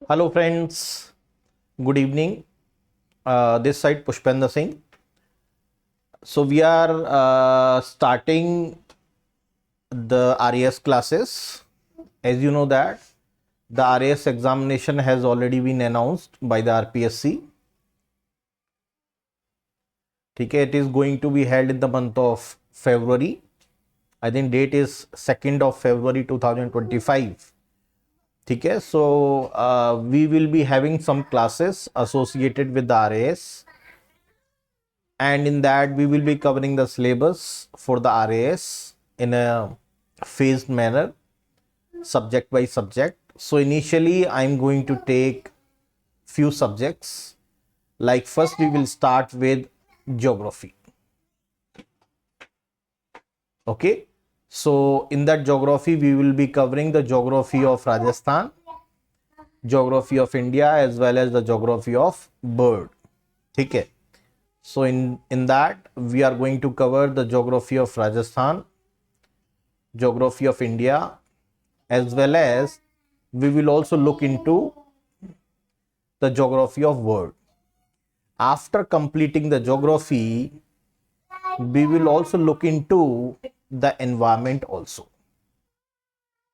Hello friends, good evening. This side Pushpender Singh. So we are starting the RAS classes. As you know that the RAS examination has already been announced by the RPSC. Okay, it is going to be held in the month of February. I think date is 2nd of February 2025. Okay, so we will be having some classes associated with the RAS, and in that we will be covering the syllabus for the RAS in a phased manner, subject by subject. So initially I'm going to take few subjects. Like first we will start with geography. Okay, so in that geography we will be covering the geography of Rajasthan, geography of India, as well as the geography of bird. Okay, so in that we are going to cover the geography of Rajasthan, geography of India, as well as we will also look into the geography of world. After completing the geography, we will also look into the environment also.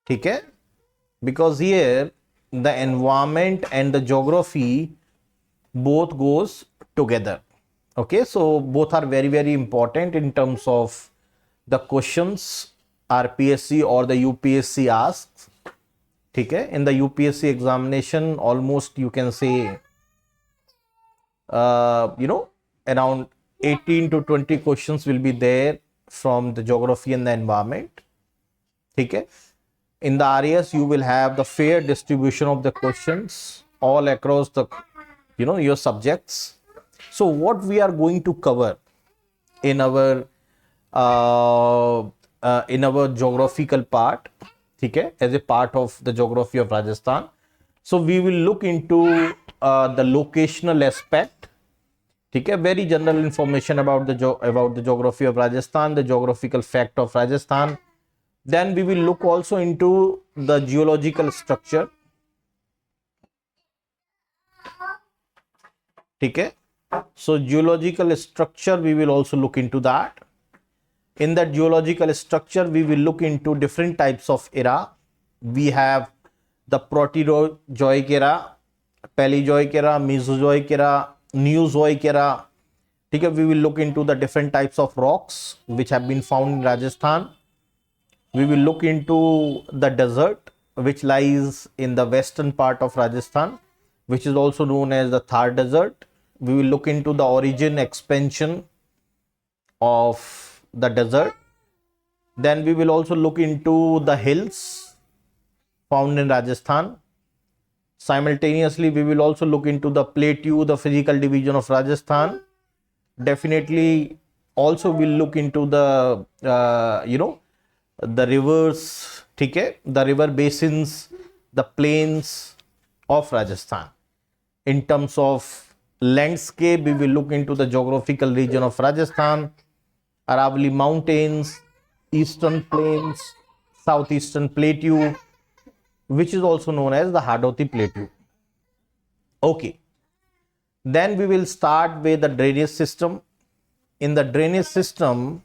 Okay, because here the environment and the geography both goes together. Okay, so both are very important in terms of the questions RPSC or the UPSC asks. Okay, in the UPSC examination, almost you can say around 18 to 20 questions will be there from the geography and the environment. Okay, in the RAS you will have the fair distribution of the questions all across the your subjects. So what we are going to cover in our geographical part, okay, as a part of the geography of Rajasthan. So we will look into the locational aspect. Okay, very general information about the geography of Rajasthan, the geographical fact of Rajasthan. Then we will look also into the geological structure. Okay, so geological structure we will also look into that. In that geological structure we will look into different types of era. We have the Proterozoic era, Paleozoic era, Mesozoic era, Neozoic era. Okay, we will look into the different types of rocks which have been found in Rajasthan. We will look into the desert which lies in the western part of Rajasthan, which is also known as the Thar Desert. We will look into the origin, expansion of the desert. Then we will also look into the hills found in Rajasthan. Simultaneously, we will also look into the plateau, the physical division of Rajasthan. Definitely also we'll look into the the rivers, okay, the river basins, the plains of Rajasthan. In terms of landscape, we will look into the geographical region of Rajasthan, Aravalli Mountains, Eastern Plains, Southeastern Plateau, which is also known as the Hadoti Plateau. Okay, then we will start with the drainage system. In the drainage system,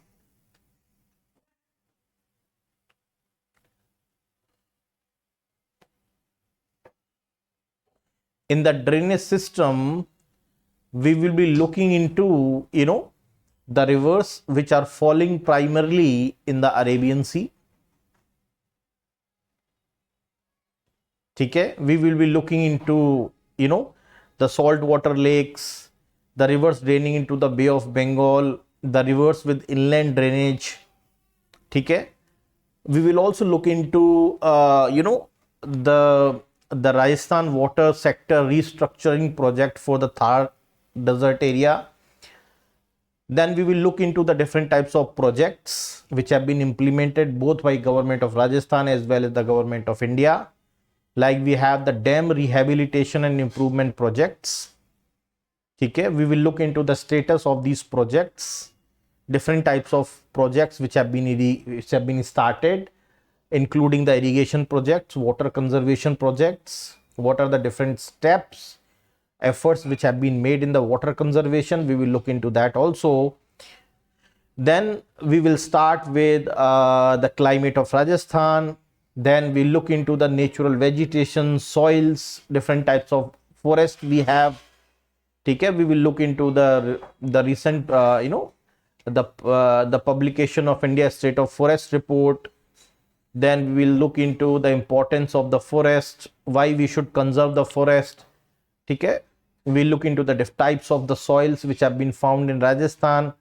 we will be looking into the rivers which are falling primarily in the Arabian Sea. Okay, we will be looking into the saltwater lakes, the rivers draining into the Bay of Bengal, the rivers with inland drainage. Okay, we will also look into the Rajasthan water sector restructuring project for the Thar desert area. Then we will look into the different types of projects which have been implemented both by government of Rajasthan as well as the government of India. Like we have the dam rehabilitation and improvement projects. Okay, we will look into the status of these projects, different types of projects which have been started, including the irrigation projects, water conservation projects, what are the different steps, efforts which have been made in the water conservation. We will look into that also. Then we will start with the climate of Rajasthan. Then we look into the natural vegetation, soils, different types of forest we have. Okay, we will look into the recent the publication of India State of Forest report. Then we will look into the importance of the forest, why we should conserve the forest. Okay, we will look into the types of the soils which have been found in Rajasthan.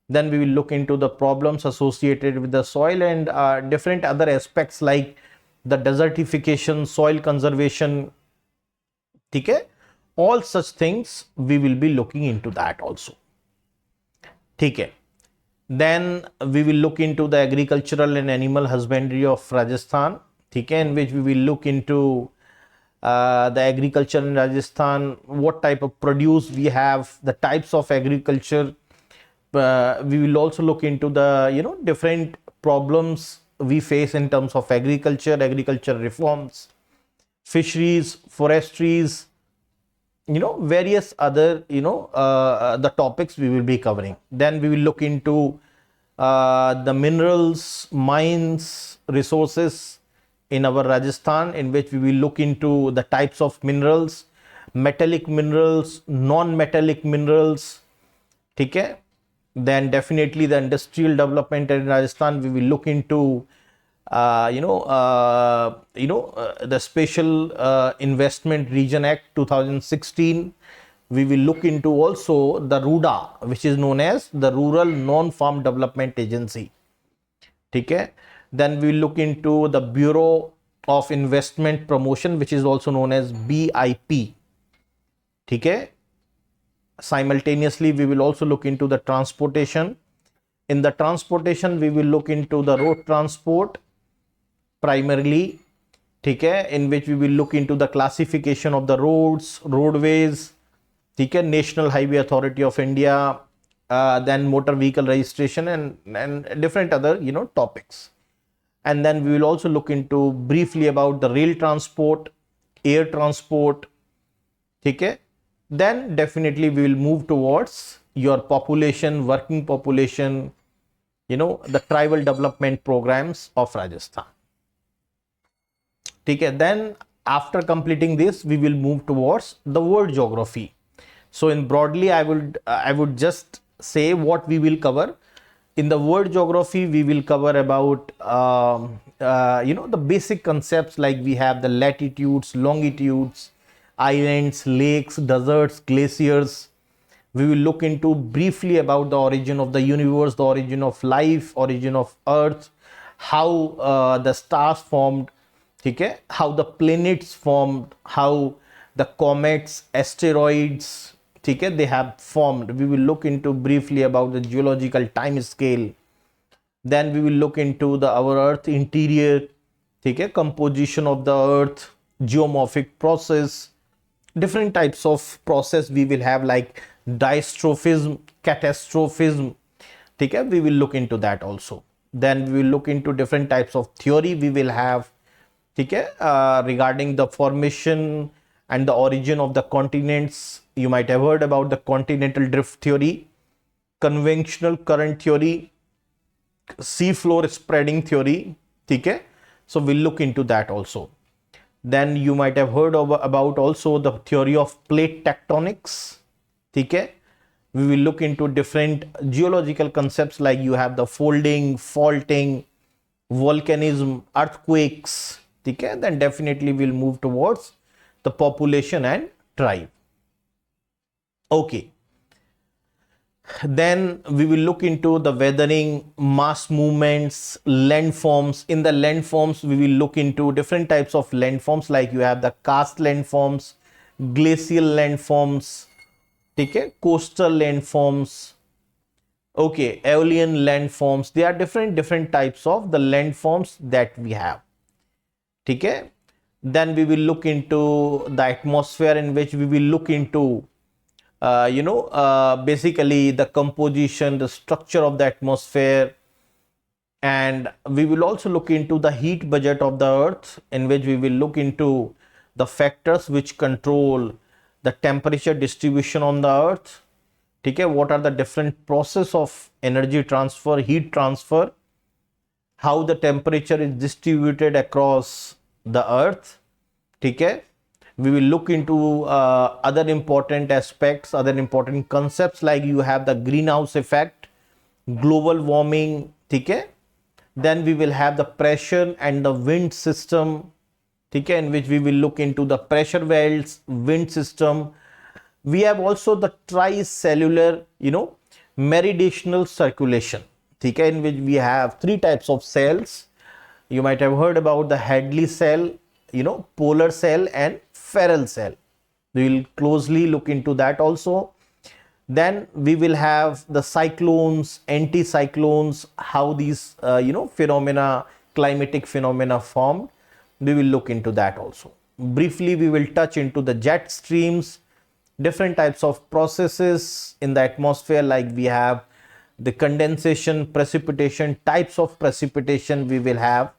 Then we will look into the problems associated with the soil and different other aspects like the desertification, soil conservation. Okay, all such things we will be looking into that also. Okay. Then we will look into the agricultural and animal husbandry of Rajasthan, okay, in which we will look into the agriculture in Rajasthan, what type of produce we have, the types of agriculture. We will also look into the different problems we face in terms of agriculture reforms, fisheries, forestries, various other the topics we will be covering. Then we will look into the minerals, mines, resources in our Rajasthan, in which we will look into the types of minerals, metallic minerals, non-metallic minerals. Okay. Then definitely the industrial development in Rajasthan, we will look into the Special Investment Region Act 2016. We will look into also the RUDA, which is known as the Rural Non-Farm Development Agency. Okay. Then we will look into the Bureau of Investment Promotion, which is also known as BIP. Okay. Simultaneously, we will also look into the transportation. In the transportation, we will look into the road transport primarily, okay, in which we will look into the classification of the roads, roadways, okay, National Highway Authority of India, then motor vehicle registration and different other topics. And then we will also look into briefly about the rail transport, air transport. Okay. Then definitely we will move towards your population, working population, the tribal development programs of Rajasthan. Okay. Then after completing this, we will move towards the world geography. So in broadly, I would just say what we will cover. In the world geography, we will cover about the basic concepts, like we have the latitudes, longitudes, islands, lakes, deserts, glaciers. We will look into briefly about the origin of the universe, the origin of life, origin of Earth, how the stars formed, okay, how the planets formed, how the comets, asteroids, okay, they have formed. We will look into briefly about the geological time scale. Then we will look into our Earth interior, okay, composition of the Earth, geomorphic process, different types of process we will have, like dystrophism, catastrophism. Okay, we will look into that also. Then we will look into different types of theory we will have, okay, regarding the formation and the origin of the continents. You might have heard about the continental drift theory, conventional current theory, sea floor spreading theory. Okay, so we'll look into that also. Then you might have heard about also the theory of plate tectonics. Okay, we will look into different geological concepts, like you have the folding, faulting, volcanism, earthquakes. Okay, then definitely we'll move towards the population and tribe. Okay. Then we will look into the weathering, mass movements, landforms. In the landforms, we will look into different types of landforms, like you have the karst landforms, glacial landforms, okay, coastal landforms, okay, aeolian landforms. There are different types of the landforms that we have. Okay. Then we will look into the atmosphere, in which we will look into basically the composition, the structure of the atmosphere. And we will also look into the heat budget of the Earth, in which we will look into the factors which control the temperature distribution on the earth. ठीक है, what are the different process of energy transfer, heat transfer, how the temperature is distributed across the earth. ठीक है, we will look into other important aspects, other important concepts, like you have the greenhouse effect, global warming. ठीक है, then we will have the pressure and the wind system, ठीक है, in which we will look into the pressure wells, wind system. We have also the tricellular, meridional circulation, ठीक है, in which we have three types of cells. You might have heard about the Hadley cell, polar cell and Ferrel cell. We will closely look into that also. Then we will have the cyclones, anticyclones, how these phenomena, climatic phenomena formed. We will look into that also. Briefly, we will touch into the jet streams, different types of processes in the atmosphere, like we have the condensation, precipitation, types of precipitation we will have.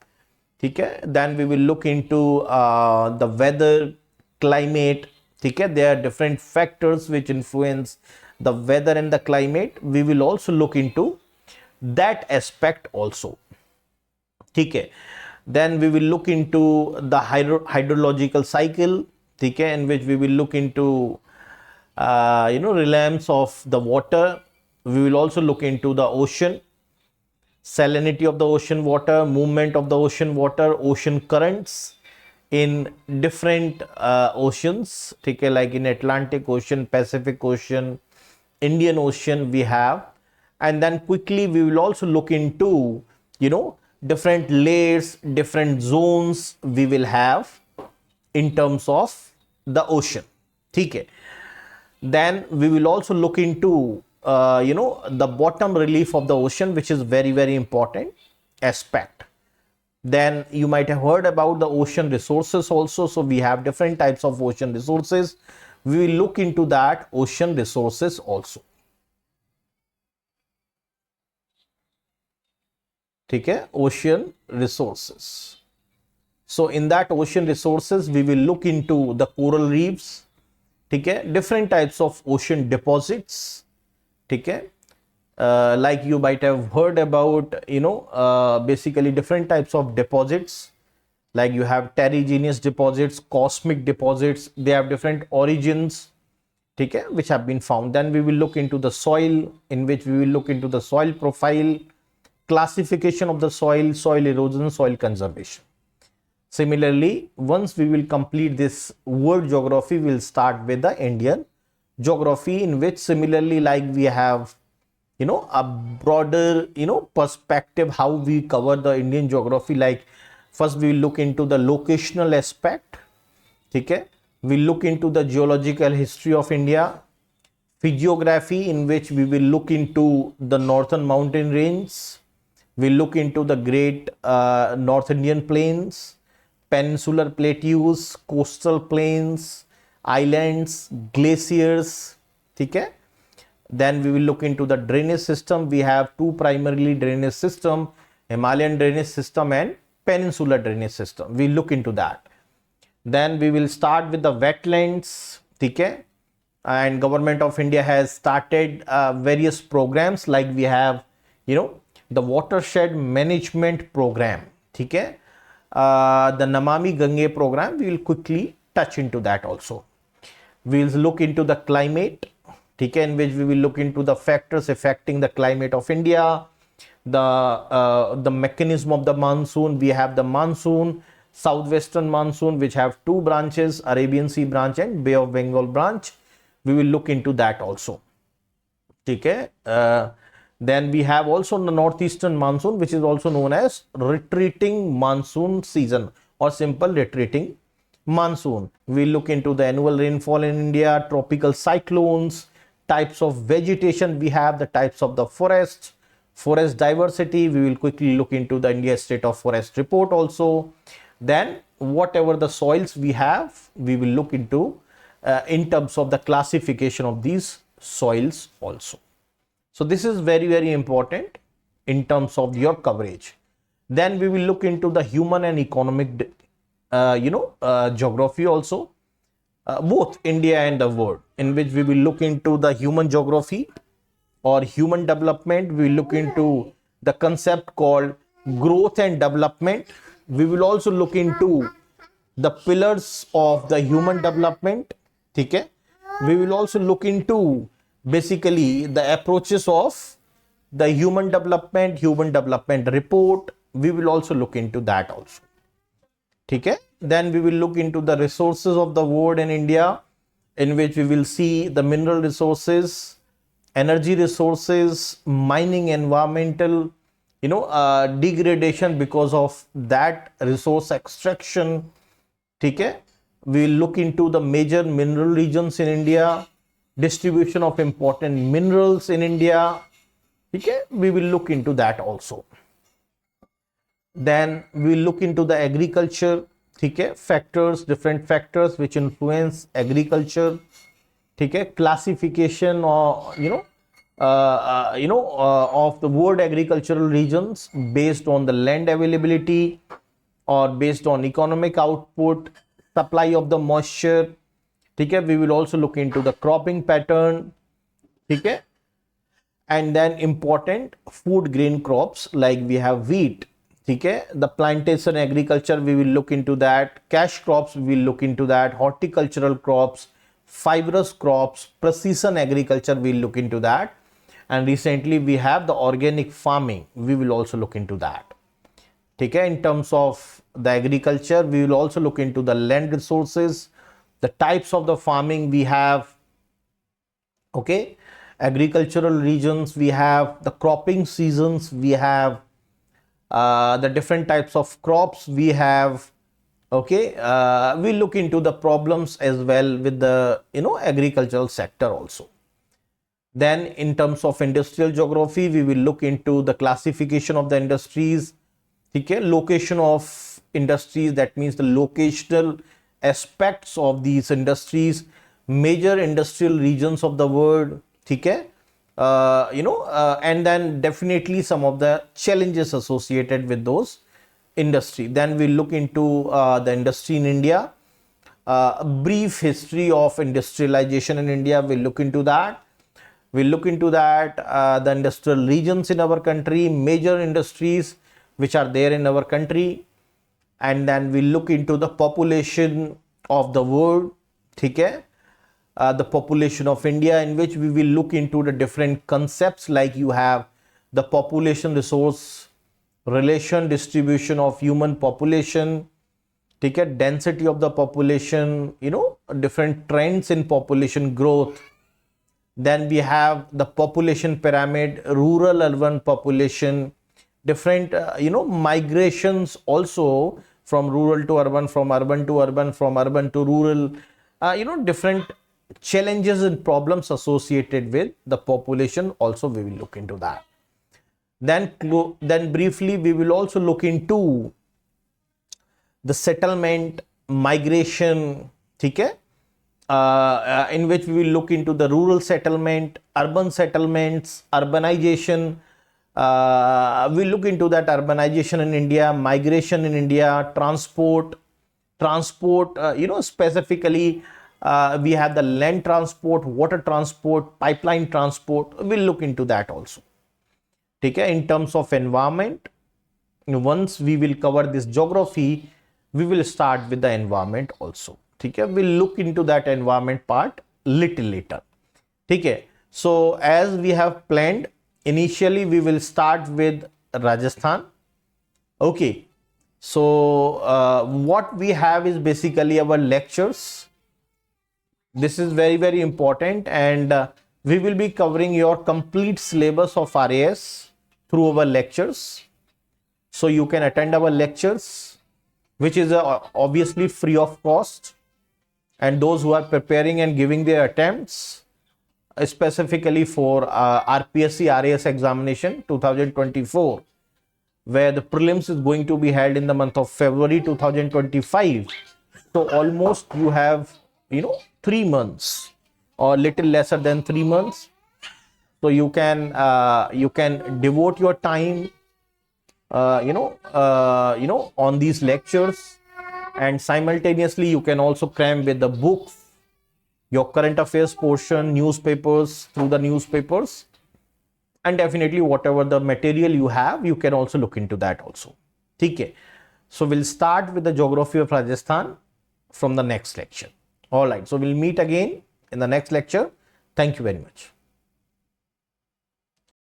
Okay? Then we will look into the weather, climate. Okay? There are different factors which influence the weather and the climate. We will also look into that aspect also. Okay? Then we will look into the hydrological cycle, okay, in which we will look into realms of the water. We will also look into the ocean, salinity of the ocean water, movement of the ocean water, ocean currents in different oceans, okay, like in Atlantic Ocean, Pacific Ocean, Indian Ocean we have. And then quickly we will also look into different layers, different zones we will have in terms of the ocean. Okay. Then we will also look into the bottom relief of the ocean, which is very, very important aspect. Then you might have heard about the ocean resources also. So we have different types of ocean resources. We will look into that ocean resources also. Okay, ocean resources. So in that ocean resources, we will look into the coral reefs, okay, different types of ocean deposits, okay, like you might have heard about, basically different types of deposits, like you have terragenous deposits, cosmic deposits. They have different origins, okay, which have been found. Then we will look into the soil, in which we will look into the soil profile, classification of the soil, soil erosion, soil conservation. Similarly, once we will complete this world geography, we will start with the Indian geography, in which similarly, like we have a broader perspective how we cover the Indian geography. Like first we will look into the locational aspect, okay, we look into the geological history of India, physiography, in which we will look into the northern mountain range, we look into the great North Indian plains, peninsular plateaus, coastal plains, islands, glaciers. Okay? Then we will look into the drainage system. We have two primarily drainage system, Himalayan drainage system and peninsular drainage system. We look into that. Then we will start with the wetlands. Okay? And Government of India has started various programs, like we have the watershed management program, okay, the Namami Gange program. We will quickly touch into that also. We will look into the climate, okay, in which we will look into the factors affecting the climate of India, the mechanism of the monsoon. We have the monsoon, southwestern monsoon, which have two branches, Arabian Sea branch and Bay of Bengal branch. We will look into that also. Okay. Then we have also the northeastern monsoon, which is also known as retreating monsoon season or simple retreating monsoon. We look into the annual rainfall in India, tropical cyclones, types of vegetation. We have the types of the forest diversity. We will quickly look into the India State of Forest report also. Then whatever the soils we have, we will look into in terms of the classification of these soils also. So this is very, very important in terms of your coverage. Then we will look into the human and economic geography also, both India and the world, in which we will look into the human geography or human development. We will look into the concept called growth and development. We will also look into the pillars of the human development. Okay? We will also look into basically the approaches of the human development report. We will also look into that also. Okay? Then we will look into the resources of the world in India, in which we will see the mineral resources, energy resources, mining, environmental, degradation because of that resource extraction. Okay? We will look into the major mineral regions in India, distribution of important minerals in India. Okay? We will look into that also. Then we will look into the agriculture. Okay? Factors, different factors which influence agriculture. Okay? Classification or of the world agricultural regions based on the land availability or based on economic output, supply of the moisture. Okay? We will also look into the cropping pattern. Okay? And then important food grain crops like we have wheat. Okay? The plantation agriculture, we will look into that. Cash crops, we will look into that. Horticultural crops, fibrous crops, precision agriculture, we will look into that. And recently we have the organic farming, we will also look into that. Okay? In terms of the agriculture, we will also look into the land resources, the types of the farming we have. Okay? Agricultural regions, we have the cropping seasons, we have the different types of crops we have. Okay? We look into the problems as well with the agricultural sector also. Then in terms of industrial geography, we will look into the classification of the industries. Okay? Location of industries, that means the locational aspects of these industries, major industrial regions of the world. Okay? And then definitely some of the challenges associated with those industry. Then we look into the industry in India, a brief history of industrialization in India. We'll look into that. We'll look into that, the industrial regions in our country, major industries which are there in our country. And then we'll look into the population of the world. Okay? The population of India, in which we will look into the different concepts like you have the population resource relation, distribution of human population, density of the population, different trends in population growth. Then we have the population pyramid, rural urban population, different migrations also from rural to urban, from urban to urban, from urban to rural, different challenges and problems associated with the population also we will look into that. Then briefly we will also look into the settlement, migration, in which we will look into the rural settlement, urban settlements, urbanization. We'll look into that urbanization in India, migration in India, transport, specifically we have the land transport, water transport, pipeline transport. We'll look into that also. In terms of environment, once we will cover this geography, we will start with the environment also. We'll look into that environment part little later. So as we have planned, initially we will start with Rajasthan. Okay. So what we have is basically our lectures. This is very, very important, and we will be covering your complete syllabus of RAS through our lectures. So you can attend our lectures, which is obviously free of cost. And those who are preparing and giving their attempts, specifically for Rpsc Ras examination 2024, where the prelims is going to be held in the month of February 2025. So almost you have 3 months or little lesser than 3 months. So you can devote your time on these lectures, and simultaneously you can also cram with the books, your current affairs portion, newspapers, through the newspapers, and definitely whatever the material you have, you can also look into that also. Okay, so we'll start with the geography of Rajasthan from the next lecture. All right, so we'll meet again in the next lecture. Thank you very much.